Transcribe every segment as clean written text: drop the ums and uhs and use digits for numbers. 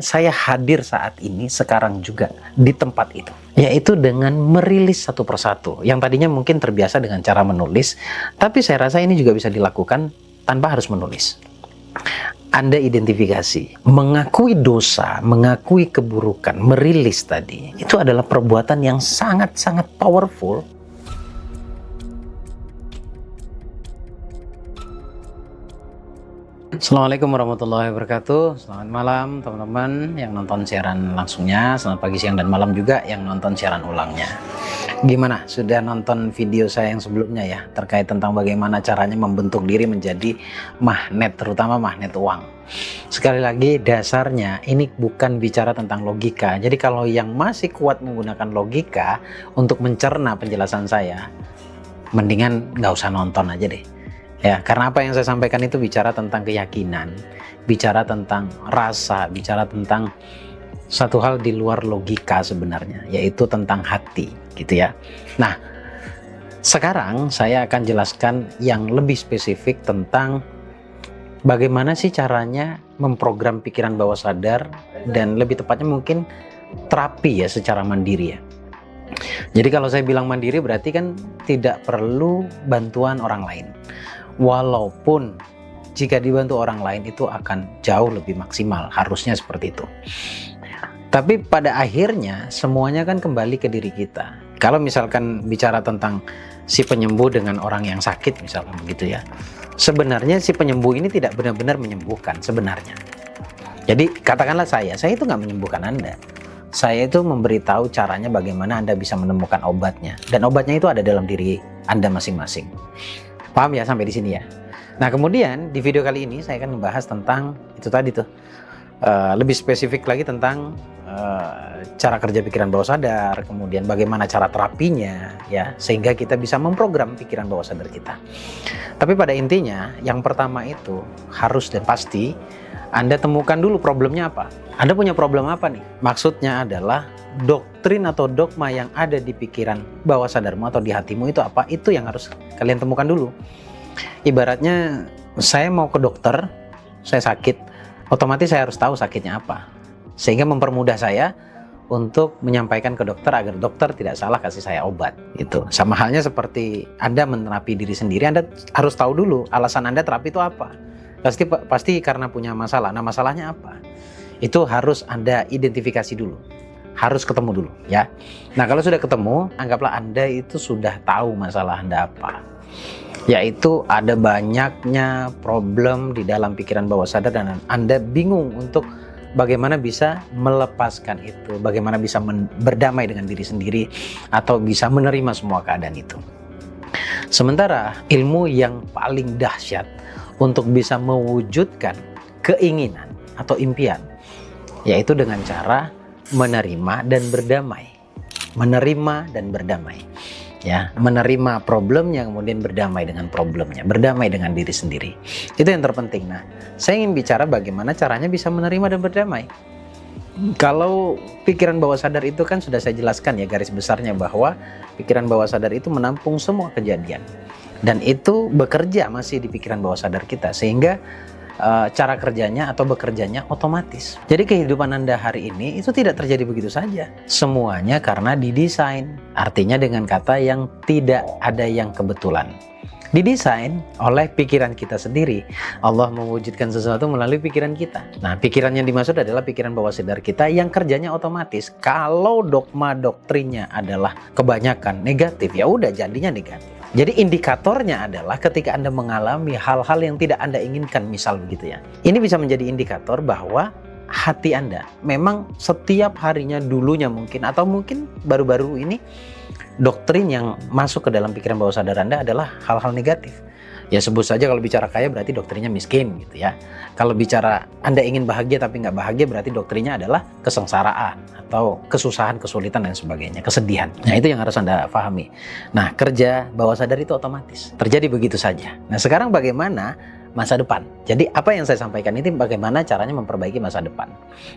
Saya hadir saat ini sekarang juga di tempat itu, yaitu dengan merilis satu persatu yang tadinya mungkin terbiasa dengan cara menulis, tapi saya rasa ini juga bisa dilakukan tanpa harus menulis. Anda identifikasi, mengakui dosa, mengakui keburukan, merilis tadi, itu adalah perbuatan yang sangat-sangat powerful. Assalamualaikum warahmatullahi wabarakatuh. Selamat malam teman-teman yang nonton siaran langsungnya. Selamat pagi, siang, dan malam juga yang nonton siaran ulangnya. Gimana? Sudah nonton video saya yang sebelumnya ya, terkait tentang bagaimana caranya membentuk diri menjadi magnet, terutama magnet uang. Sekali lagi, dasarnya ini bukan bicara tentang logika. Jadi kalau yang masih kuat menggunakan logika untuk mencerna penjelasan saya, mendingan nggak usah nonton aja deh. Ya, karena apa yang saya sampaikan itu bicara tentang keyakinan, bicara tentang rasa, bicara tentang satu hal di luar logika sebenarnya, yaitu tentang hati, gitu ya. Nah, sekarang saya akan jelaskan yang lebih spesifik tentang bagaimana sih caranya memprogram pikiran bawah sadar, dan lebih tepatnya mungkin terapi ya secara mandiri ya. Jadi kalau saya bilang mandiri berarti kan tidak perlu bantuan orang lain. Walaupun jika dibantu orang lain itu akan jauh lebih maksimal, harusnya seperti itu. Tapi pada akhirnya semuanya kan kembali ke diri kita. Kalau misalkan bicara tentang si penyembuh dengan orang yang sakit misalkan begitu ya, sebenarnya si penyembuh ini tidak benar-benar menyembuhkan sebenarnya. Jadi katakanlah saya itu nggak menyembuhkan Anda. Saya itu memberitahu caranya bagaimana Anda bisa menemukan obatnya. Dan obatnya itu ada dalam diri Anda masing-masing. Paham ya sampai di sini ya? Nah kemudian di video kali ini saya akan membahas tentang itu tadi tuh, lebih spesifik lagi tentang cara kerja pikiran bawah sadar, kemudian bagaimana cara terapinya ya, sehingga kita bisa memprogram pikiran bawah sadar kita. Tapi pada intinya yang pertama itu harus dan pasti Anda temukan dulu problemnya apa. Anda punya problem apa nih? Maksudnya adalah doktrin atau dogma yang ada di pikiran bawah sadarmu atau di hatimu itu apa? Itu yang harus kalian temukan dulu. Ibaratnya saya mau ke dokter, saya sakit, otomatis saya harus tahu sakitnya apa, sehingga mempermudah saya untuk menyampaikan ke dokter agar dokter tidak salah kasih saya obat. Itu sama halnya seperti Anda menerapi diri sendiri. Anda harus tahu dulu alasan Anda terapi itu apa. Pasti karena punya masalah. Nah masalahnya apa? Itu harus Anda identifikasi dulu, harus ketemu dulu ya. Nah kalau sudah ketemu, anggaplah Anda itu sudah tahu masalah Anda apa, yaitu ada banyaknya problem di dalam pikiran bawah sadar dan Anda bingung untuk bagaimana bisa melepaskan itu, bagaimana bisa berdamai dengan diri sendiri atau bisa menerima semua keadaan itu. Sementara ilmu yang paling dahsyat untuk bisa mewujudkan keinginan atau impian, yaitu dengan cara menerima dan berdamai. Menerima dan berdamai. Ya, menerima problemnya kemudian berdamai dengan problemnya, berdamai dengan diri sendiri. Itu yang terpenting. Nah, saya ingin bicara bagaimana caranya bisa menerima dan berdamai. Kalau pikiran bawah sadar itu kan sudah saya jelaskan ya garis besarnya, bahwa pikiran bawah sadar itu menampung semua kejadian. Dan itu bekerja masih di pikiran bawah sadar kita, sehingga cara kerjanya atau bekerjanya otomatis. Jadi kehidupan Anda hari ini itu tidak terjadi begitu saja. Semuanya karena didesain. Artinya dengan kata yang tidak ada yang kebetulan. Didesain oleh pikiran kita sendiri. Allah mewujudkan sesuatu melalui pikiran kita. Nah, pikiran yang dimaksud adalah pikiran bawah sadar kita yang kerjanya otomatis. Kalau dogma doktrinnya adalah kebanyakan negatif, ya udah jadinya negatif. Jadi indikatornya adalah ketika Anda mengalami hal-hal yang tidak Anda inginkan, misal begitu ya. Ini bisa menjadi indikator bahwa hati Anda memang setiap harinya dulunya mungkin, atau mungkin baru-baru ini, doktrin yang masuk ke dalam pikiran bawah sadar Anda adalah hal-hal negatif. Ya sebut saja kalau bicara kaya berarti doktrinnya miskin gitu ya. Kalau bicara Anda ingin bahagia tapi nggak bahagia berarti doktrinnya adalah kesengsaraan atau kesusahan, kesulitan dan sebagainya, kesedihan. Nah itu yang harus Anda pahami. Nah kerja bawah sadar itu otomatis terjadi begitu saja. Nah sekarang bagaimana masa depan? Jadi apa yang saya sampaikan ini bagaimana caranya memperbaiki masa depan.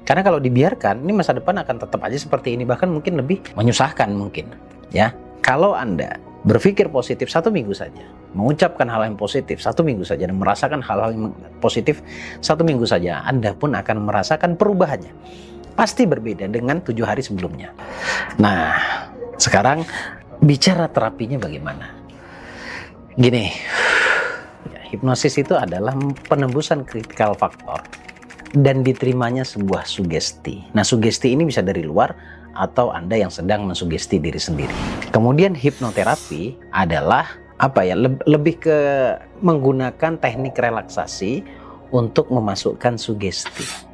Karena kalau dibiarkan ini masa depan akan tetap aja seperti ini, bahkan mungkin lebih menyusahkan mungkin ya. Kalau Anda berpikir positif 1 minggu saja, mengucapkan hal yang positif 1 minggu saja, dan merasakan hal-hal yang positif 1 minggu saja, Anda pun akan merasakan perubahannya. Pasti berbeda dengan 7 hari sebelumnya. Nah, sekarang bicara terapinya bagaimana? Gini, hipnosis itu adalah penembusan critical factor dan diterimanya sebuah sugesti. Nah, sugesti ini bisa dari luar atau Anda yang sedang mensugesti diri sendiri. Kemudian hipnoterapi adalah lebih ke menggunakan teknik relaksasi untuk memasukkan sugesti.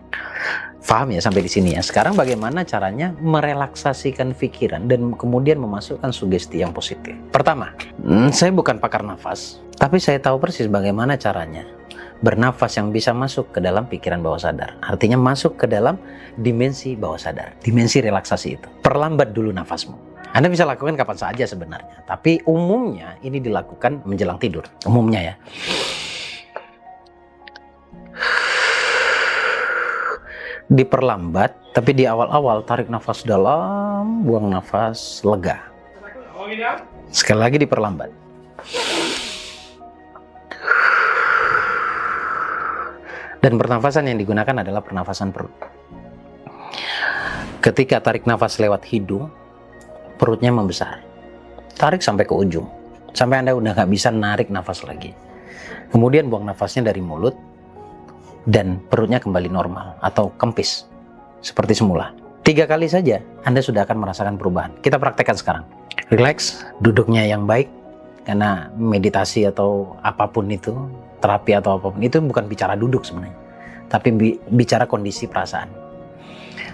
Paham ya sampai di sini ya? Sekarang bagaimana caranya merelaksasikan pikiran dan kemudian memasukkan sugesti yang positif? Pertama, saya bukan pakar nafas, tapi saya tahu persis bagaimana caranya bernafas yang bisa masuk ke dalam pikiran bawah sadar. Artinya masuk ke dalam dimensi bawah sadar, dimensi relaksasi itu. Perlambat dulu nafasmu. Anda bisa lakukan kapan saja sebenarnya, tapi umumnya ini dilakukan menjelang tidur. Umumnya ya. Diperlambat, tapi di awal-awal tarik nafas dalam, buang nafas lega. Sekali lagi diperlambat. Dan pernafasan yang digunakan adalah pernafasan perut. Ketika tarik nafas lewat hidung, perutnya membesar. Tarik sampai ke ujung, sampai Anda udah nggak bisa narik nafas lagi. Kemudian buang nafasnya dari mulut, dan perutnya kembali normal atau kempis, seperti semula. 3 kali saja, Anda sudah akan merasakan perubahan. Kita praktekkan sekarang. Relax, duduknya yang baik, karena meditasi atau apapun itu, terapi atau apapun itu bukan bicara duduk sebenarnya, tapi bicara kondisi perasaan.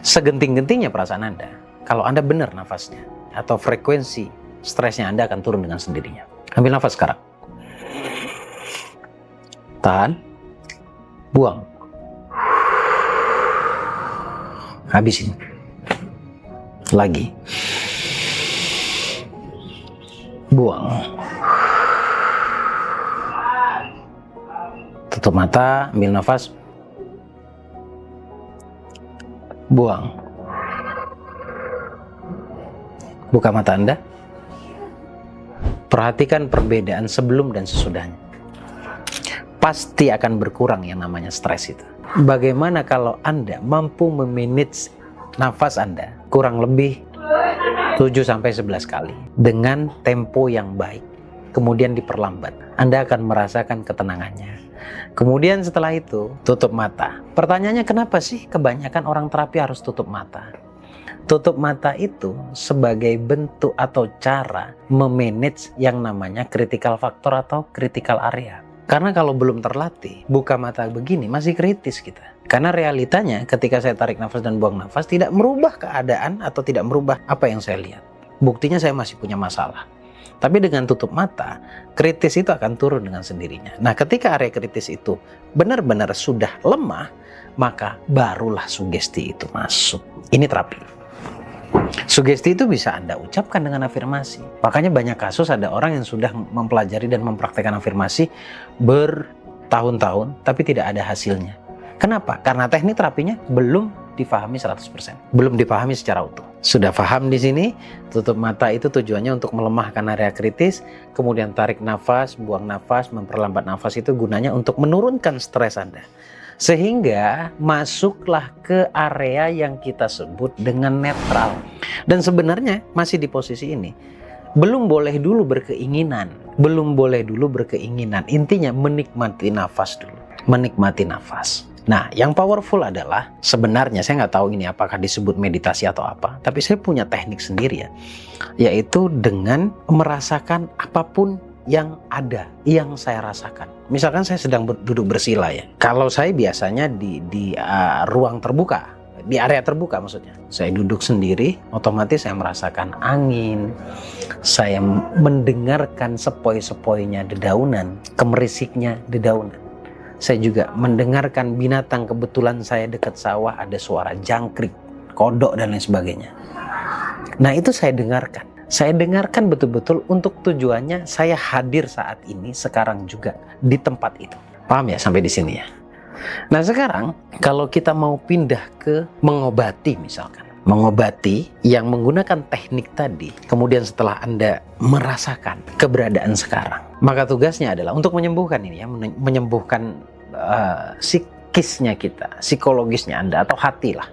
Segenting-gentingnya perasaan Anda, kalau Anda benar nafasnya atau frekuensi stresnya Anda akan turun dengan sendirinya. Ambil nafas sekarang. Tahan. Buang. Habisin. Lagi. Buang. Tutup mata, ambil nafas. Buang. Buka mata Anda. Perhatikan perbedaan sebelum dan sesudahnya. Pasti akan berkurang yang namanya stres itu. Bagaimana kalau Anda mampu memanage nafas Anda kurang lebih 7-11 kali dengan tempo yang baik, kemudian diperlambat, Anda akan merasakan ketenangannya. Kemudian setelah itu tutup mata. Pertanyaannya, kenapa sih kebanyakan orang terapi harus tutup mata? Tutup mata itu sebagai bentuk atau cara memanage yang namanya critical factor atau critical area. Karena kalau belum terlatih, buka mata begini masih kritis kita. Karena realitanya ketika saya tarik nafas dan buang nafas tidak merubah keadaan atau tidak merubah apa yang saya lihat. Buktinya saya masih punya masalah. Tapi dengan tutup mata, kritis itu akan turun dengan sendirinya. Nah, ketika area kritis itu benar-benar sudah lemah, maka barulah sugesti itu masuk. Ini terapi. Sugesti itu bisa Anda ucapkan dengan afirmasi. Makanya banyak kasus ada orang yang sudah mempelajari dan mempraktekkan afirmasi bertahun-tahun tapi tidak ada hasilnya. Kenapa? Karena teknik terapinya belum difahami 100%. Belum dipahami secara utuh. Sudah paham di sini, tutup mata itu tujuannya untuk melemahkan area kritis, kemudian tarik nafas, buang nafas, memperlambat nafas itu gunanya untuk menurunkan stres Anda. Sehingga masuklah ke area yang kita sebut dengan netral. Dan sebenarnya masih di posisi ini. Belum boleh dulu berkeinginan. Belum boleh dulu berkeinginan. Intinya menikmati nafas dulu. Menikmati nafas. Nah, yang powerful adalah sebenarnya saya nggak tahu ini apakah disebut meditasi atau apa. Tapi saya punya teknik sendiri ya. Yaitu dengan merasakan apapun yang ada, yang saya rasakan. Misalkan saya sedang duduk bersila ya. Kalau saya biasanya di ruang terbuka, di area terbuka maksudnya. Saya duduk sendiri, otomatis saya merasakan angin. Saya mendengarkan sepoi-sepoinya dedaunan, kemerisiknya dedaunan. Saya juga mendengarkan binatang, kebetulan saya dekat sawah ada suara jangkrik, kodok dan lain sebagainya. Nah, itu saya dengarkan. Saya dengarkan betul-betul untuk tujuannya saya hadir saat ini, sekarang juga di tempat itu. Paham ya sampai di sini ya? Nah sekarang kalau kita mau pindah ke mengobati misalkan. mengobati yang menggunakan teknik tadi, kemudian setelah Anda merasakan keberadaan sekarang, maka tugasnya adalah untuk menyembuhkan ini ya, menyembuhkan psikisnya kita, psikologisnya Anda atau hati lah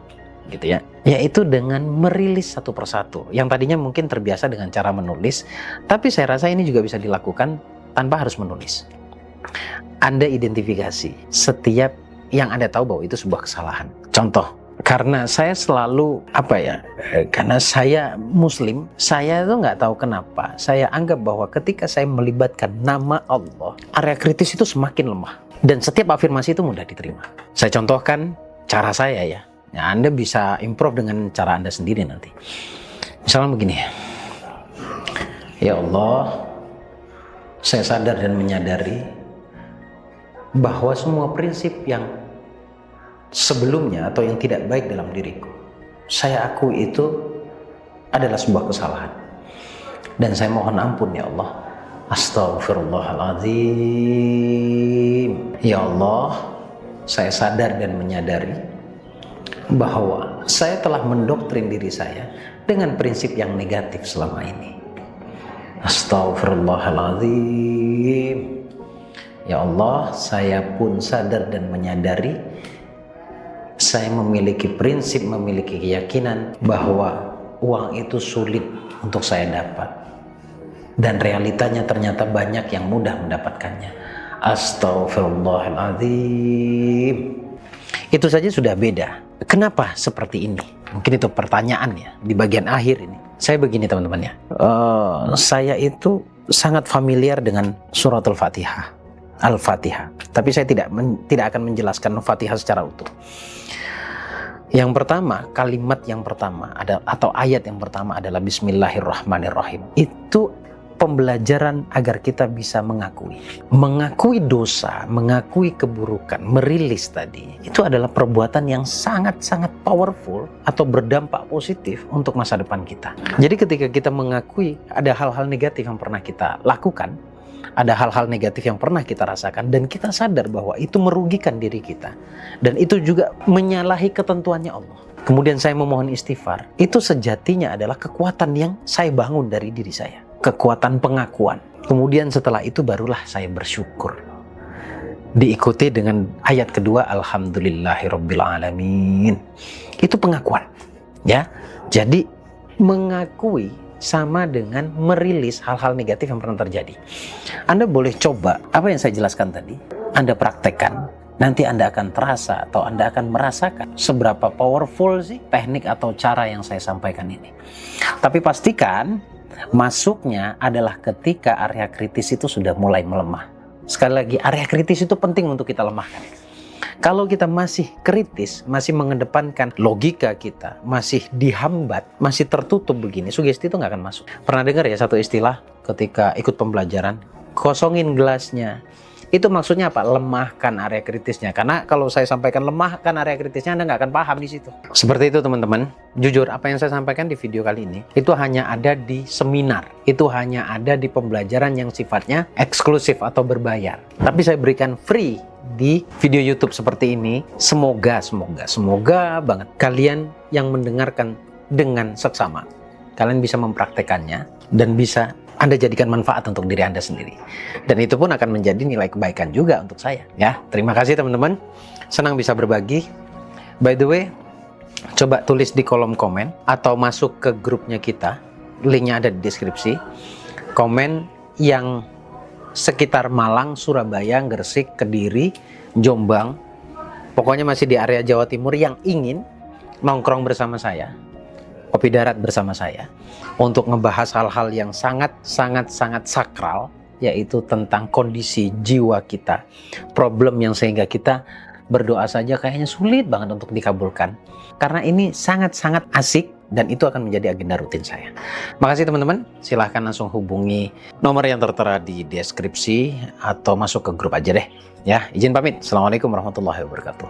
gitu ya, yaitu dengan merilis satu persatu. Yang tadinya mungkin terbiasa dengan cara menulis, tapi saya rasa ini juga bisa dilakukan tanpa harus menulis. Anda identifikasi setiap yang Anda tahu bahwa itu sebuah kesalahan. Contoh, karena saya selalu karena saya Muslim, saya tuh nggak tahu kenapa saya anggap bahwa ketika saya melibatkan nama Allah, area kritis itu semakin lemah dan setiap afirmasi itu mudah diterima. Saya contohkan cara saya ya. Anda bisa improve dengan cara Anda sendiri nanti. Misalnya begini, ya Allah, saya sadar dan menyadari bahwa semua prinsip yang sebelumnya atau yang tidak baik dalam diriku, saya akui itu adalah sebuah kesalahan. Dan saya mohon ampun ya Allah. Astaghfirullahaladzim. Ya Allah, saya sadar dan menyadari bahwa saya telah mendoktrin diri saya dengan prinsip yang negatif selama ini. Astaghfirullahaladzim. Ya Allah, saya pun sadar dan menyadari saya memiliki prinsip, memiliki keyakinan bahwa uang itu sulit untuk saya dapat. Dan realitanya ternyata banyak yang mudah mendapatkannya. Astaghfirullahaladzim. Itu saja sudah beda. Kenapa seperti ini? Mungkin itu pertanyaannya di bagian akhir ini. Saya begini teman-teman ya. Saya itu sangat familiar dengan suratul Fatihah, Al-Fatihah. Tapi saya tidak akan menjelaskan Fatihah secara utuh. Yang pertama, kalimat yang pertama atau ayat yang pertama adalah Bismillahirrahmanirrahim. Itu pembelajaran agar kita bisa mengakui dosa, mengakui keburukan, merilis tadi. Itu adalah perbuatan yang sangat-sangat powerful atau berdampak positif untuk masa depan kita. Jadi ketika kita mengakui ada hal-hal negatif yang pernah kita lakukan, ada hal-hal negatif yang pernah kita rasakan, dan kita sadar bahwa itu merugikan diri kita, dan itu juga menyalahi ketentuannya Allah. Kemudian saya memohon istighfar. Itu sejatinya adalah kekuatan yang saya bangun dari diri saya. Kekuatan pengakuan. Kemudian setelah itu barulah saya bersyukur. Diikuti dengan ayat kedua, Alhamdulillahirrabbilalamin. Itu pengakuan. Ya, jadi mengakui sama dengan merilis hal-hal negatif yang pernah terjadi. Anda boleh coba apa yang saya jelaskan tadi, Anda praktekkan, nanti Anda akan terasa atau Anda akan merasakan seberapa powerful sih teknik atau cara yang saya sampaikan ini. Tapi pastikan masuknya adalah ketika area kritis itu sudah mulai melemah. Sekali lagi, area kritis itu penting untuk kita lemahkan. Kalau kita masih kritis, masih mengedepankan logika kita, masih dihambat, masih tertutup begini, sugesti itu nggak akan masuk. Pernah dengar ya satu istilah ketika ikut pembelajaran, kosongin gelasnya. Itu maksudnya apa? Lemahkan area kritisnya. Karena kalau saya sampaikan lemahkan area kritisnya, Anda nggak akan paham di situ. Seperti itu teman-teman. Jujur, apa yang saya sampaikan di video kali ini, itu hanya ada di seminar. Itu hanya ada di pembelajaran yang sifatnya eksklusif atau berbayar. Tapi saya berikan free di video YouTube seperti ini. Semoga banget kalian yang mendengarkan dengan seksama, kalian bisa mempraktekannya dan bisa Anda jadikan manfaat untuk diri Anda sendiri. Dan itu pun akan menjadi nilai kebaikan juga untuk saya. Ya, terima kasih teman-teman. Senang bisa berbagi. By the way, coba tulis di kolom komen atau masuk ke grupnya kita. Linknya ada di deskripsi. Komen yang sekitar Malang, Surabaya, Gresik, Kediri, Jombang. Pokoknya masih di area Jawa Timur yang ingin nongkrong bersama saya, kopi darat bersama saya, untuk ngebahas hal-hal yang sangat sakral, yaitu tentang kondisi jiwa kita, problem yang sehingga kita berdoa saja kayaknya sulit banget untuk dikabulkan. Karena ini sangat asik dan itu akan menjadi agenda rutin saya. Makasih teman-teman, silahkan langsung hubungi nomor yang tertera di deskripsi atau masuk ke grup aja deh. Ya, izin pamit. Assalamualaikum warahmatullahi wabarakatuh.